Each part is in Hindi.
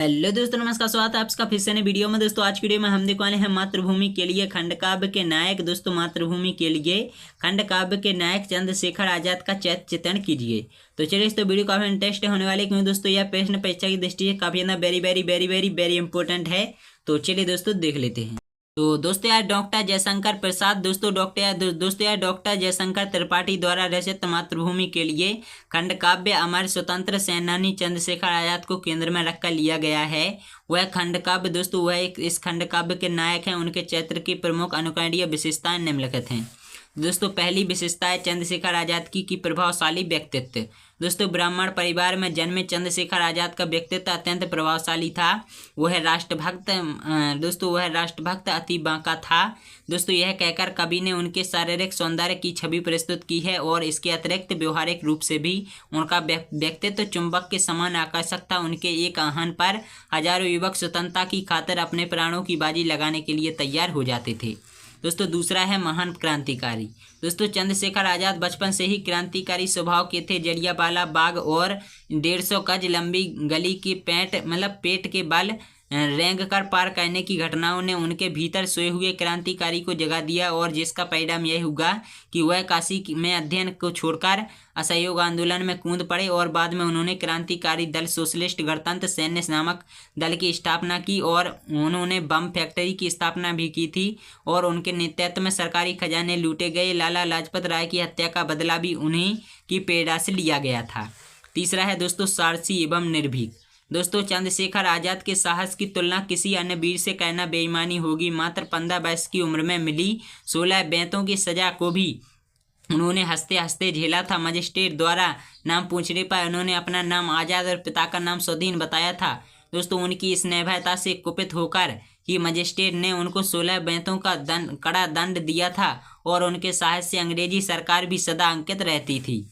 हेलो दोस्तों, नमस्कार। स्वागत है आपका फिर से नई वीडियो में। दोस्तों आज की वीडियो में हम देखने वाले हैं मातृभूमि के लिए खंड काव्य के नायक। दोस्तों मातृभूमि के लिए खंड काव्य के नायक चंद्रशेखर आजाद का चरित्र चित्रण कीजिए। तो चलिए इस वीडियो काफी इंटरेस्ट होने वाले, क्योंकि दोस्तों यह प्रश्न परीक्षा की दृष्टि से काफी ज्यादा वेरी इंपॉर्टेंट है। तो चलिए दोस्तों देख लेते हैं। तो दोस्तों यार डॉक्टर जयशंकर प्रसाद दोस्तों यार डॉक्टर जयशंकर त्रिपाठी द्वारा रचित मातृभूमि के लिए खंड काव्य हमारे स्वतंत्र सेनानी चंद्रशेखर आजाद को केंद्र में रखकर लिया गया है। वह खंड काव्य दोस्तों इस खंड काव्य के नायक हैं। उनके चरित्र की प्रमुख अनुकरणीय विशेषताएं निम्नलिखित हैं। दोस्तों पहली विशेषता है चंद्रशेखर आजाद की प्रभावशाली व्यक्तित्व। दोस्तों ब्राह्मण परिवार में जन्मे चंद्रशेखर आजाद का व्यक्तित्व अत्यंत प्रभावशाली था। वह राष्ट्रभक्त अति बांका था। दोस्तों यह कहकर कवि ने उनके शारीरिक सौंदर्य की छवि प्रस्तुत की है और इसके अतिरिक्त व्यवहारिक रूप से भी उनका व्यक्तित्व चुंबक के समान आकर्षक था। उनके एक आह्वान पर हजारों युवक स्वतंत्रता की खातिर अपने प्राणों की बाजी लगाने के लिए तैयार हो जाते थे। दोस्तों दूसरा है महान क्रांतिकारी। दोस्तों चंद्रशेखर आजाद बचपन से ही क्रांतिकारी स्वभाव के थे। जलियांवाला बाग और 150 गज लंबी गली की पेट के बल रेंग कर पार करने की घटनाओं ने उनके भीतर सोए हुए क्रांतिकारी को जगा दिया, और जिसका परिणाम यह हुआ कि वह काशी में अध्ययन को छोड़कर असहयोग आंदोलन में कूद पड़े और बाद में उन्होंने क्रांतिकारी दल सोशलिस्ट गणतंत्र सैन्य नामक दल की स्थापना की और उन्होंने बम फैक्ट्री की स्थापना भी की थी, और उनके नेतृत्व में सरकारी खजाने लूटे गए। लाला लाजपत राय की हत्या का बदला भी उन्हीं की प्रेरणा से लिया गया था। तीसरा है दोस्तों साहसी एवं निर्भीक। दोस्तों चंद्रशेखर आजाद के साहस की तुलना किसी अन्य वीर से करना बेईमानी होगी। मात्र 15 वर्ष की उम्र में मिली 16 बेंतों की सजा को भी उन्होंने हंसते हंसते झेला था। मजिस्ट्रेट द्वारा नाम पूछने पर उन्होंने अपना नाम आजाद और पिता का नाम स्वाधीन बताया था। दोस्तों उनकी इस निर्भयता से कुपित होकर ही मजिस्ट्रेट ने उनको 16 बेंतों का कड़ा दंड दिया था, और उनके साहस से अंग्रेजी सरकार भी सदा अंकित रहती थी।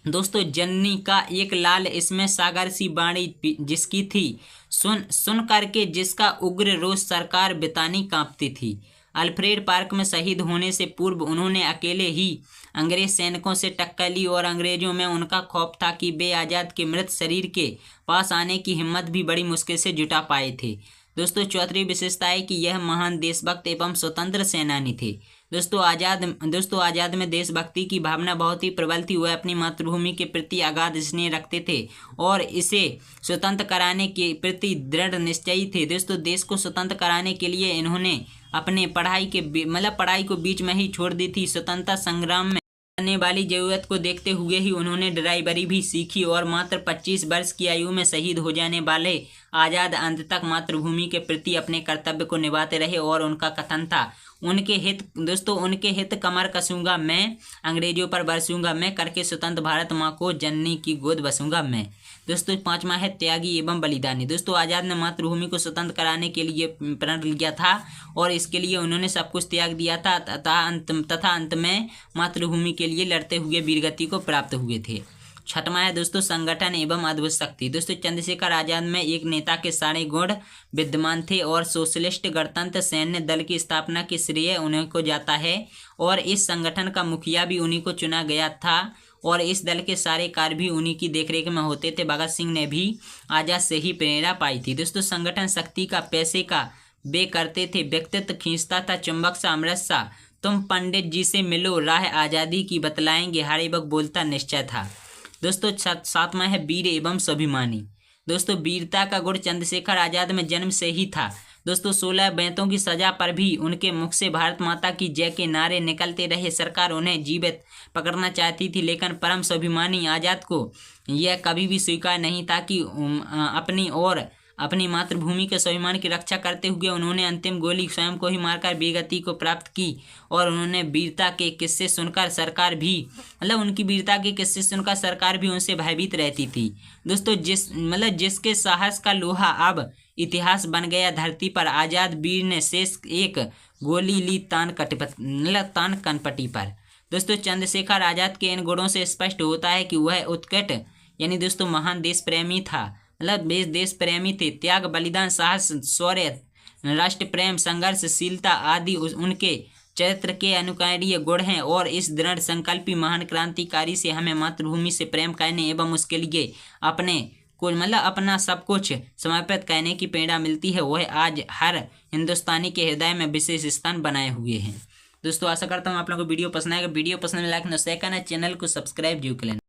दोस्तों जननी का एक लाल इसमें सागर सी बाणी जिसकी थी, सुन करके जिसका उग्र रोष सरकार बितानी कांपती थी। अल्फ्रेड पार्क में शहीद होने से पूर्व उन्होंने अकेले ही अंग्रेज सैनिकों से टक्कर ली, और अंग्रेजों में उनका खौफ था कि वे आजाद के मृत शरीर के पास आने की हिम्मत भी बड़ी मुश्किल से जुटा पाए थे। दोस्तों चौथी विशेषता है कि यह महान देशभक्त एवं स्वतंत्र सेनानी थे। दोस्तों आजाद में देशभक्ति की भावना बहुत ही प्रबल थी। वह अपनी मातृभूमि के प्रति अगाध स्नेह रखते थे और इसे स्वतंत्र कराने के प्रति दृढ़ निश्चयी थे। दोस्तों देश को स्वतंत्र कराने के लिए इन्होंने अपने पढ़ाई को बीच में ही छोड़ दी थी। स्वतंत्रता संग्राम में आने वाली जरूरत को देखते हुए ही उन्होंने ड्राइवरी भी सीखी, और मात्र 25 वर्ष की आयु में शहीद हो जाने वाले आजाद अंत तक मातृभूमि के प्रति अपने कर्तव्य को निभाते रहे। और उनका कथन था, उनके हित कमर कसूंगा मैं, अंग्रेजों पर बरसूंगा मैं, करके स्वतंत्र भारत माँ को जननी की गोद बसूंगा मैं। दोस्तों पांचवा है त्यागी एवं बलिदानी। दोस्तों आजाद ने मातृभूमि को स्वतंत्र कराने के लिए प्रण लिया था, और इसके लिए उन्होंने सब कुछ त्याग दिया था तथा अंत में मातृभूमि के लिए लड़ते हुए वीरगति को प्राप्त हुए थे। छठवां है दोस्तों संगठन एवं अद्भुत शक्ति। दोस्तों चंद्रशेखर आजाद में एक नेता के सारे गुण विद्यमान थे, और सोशलिस्ट गणतंत्र सैन्य दल की स्थापना के श्रेय उन्हीं को जाता है, और इस संगठन का मुखिया भी उन्हीं को चुना गया था, और इस दल के सारे कार्य भी उन्हीं की देखरेख में होते थे। भगत सिंह ने भी आजाद से ही प्रेरणा पाई थी। दोस्तों संगठन शक्ति का पैसे का वे करते थे, व्यक्तित्व खींचता था चुंबक सा अमृत सा। तुम पंडित जी से मिलो, राह आज़ादी की बतलाएंगे, हरे वक्त बोलता निश्चय था। दोस्तों सातवां है वीर एवं स्वाभिमानी। दोस्तों वीरता का गुण चंद्रशेखर आजाद में जन्म से ही था। दोस्तों 16 बेंतों की सजा पर भी उनके मुख से भारत माता की जय के नारे निकलते रहे। सरकार उन्हें जीवित पकड़ना चाहती थी, लेकिन परम स्वाभिमानी आजाद को यह कभी भी स्वीकार नहीं था कि अपनी मातृभूमि के स्वाभिमान की रक्षा करते हुए उन्होंने अंतिम गोली स्वयं को ही मारकर वीरगति को प्राप्त की। और उन्होंने वीरता के किस्से सुनकर सरकार भी उनसे भयभीत रहती थी। दोस्तों जिसके साहस का लोहा अब इतिहास बन गया धरती पर, आजाद वीर ने शेष एक गोली ली तान कनपटी पर। दोस्तों चंद्रशेखर आजाद के इन गुणों से स्पष्ट होता है कि वह उत्कट यानी दोस्तों महान देश प्रेमी था। देश प्रेमी थे। त्याग, बलिदान, साहस, शौर्य, राष्ट्र प्रेम, संघर्षशीलता आदि उनके चरित्र के अनुकरणीय गुण हैं, और इस दृढ़ संकल्पी महान क्रांतिकारी से हमें मातृभूमि से प्रेम करने एवं उसके लिए अपने कुछ मतलब अपना सब कुछ समर्पित करने की प्रेरणा मिलती है, वह आज हर हिंदुस्तानी के हृदय में विशेष स्थान बनाए हुए हैं। दोस्तों आशा करता हूँ आप लोगों को वीडियो पसंद आएगा। वीडियो पसंद में लाइक न शेयर करना, चैनल को सब्सक्राइब जरूर कर लेना।